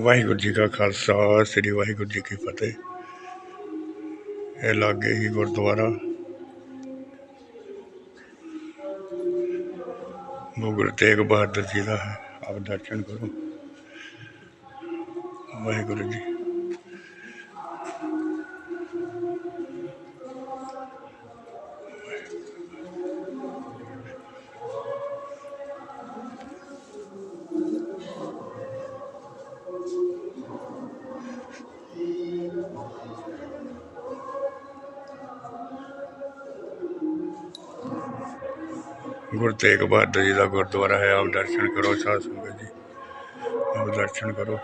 ਵਾਹਿਗੁਰੂ ਜੀ ਕਾ ਖਾਲਸਾ ਸ੍ਰੀ ਵਾਹਿਗੁਰੂ ਜੀ ਕੀ ਫਤਿਹ। ਇਹ ਲਾਗੇ ਹੀ ਗੁਰਦੁਆਰਾ ਗੁਰੂ ਤੇਗ ਬਹਾਦਰ जी का है। आप दर्शन करो। वाहिगुरु जी गुरु तेग बहादुर जी का गुरुद्वारा है। आप दर्शन करो साध संगत जी, आप दर्शन करो।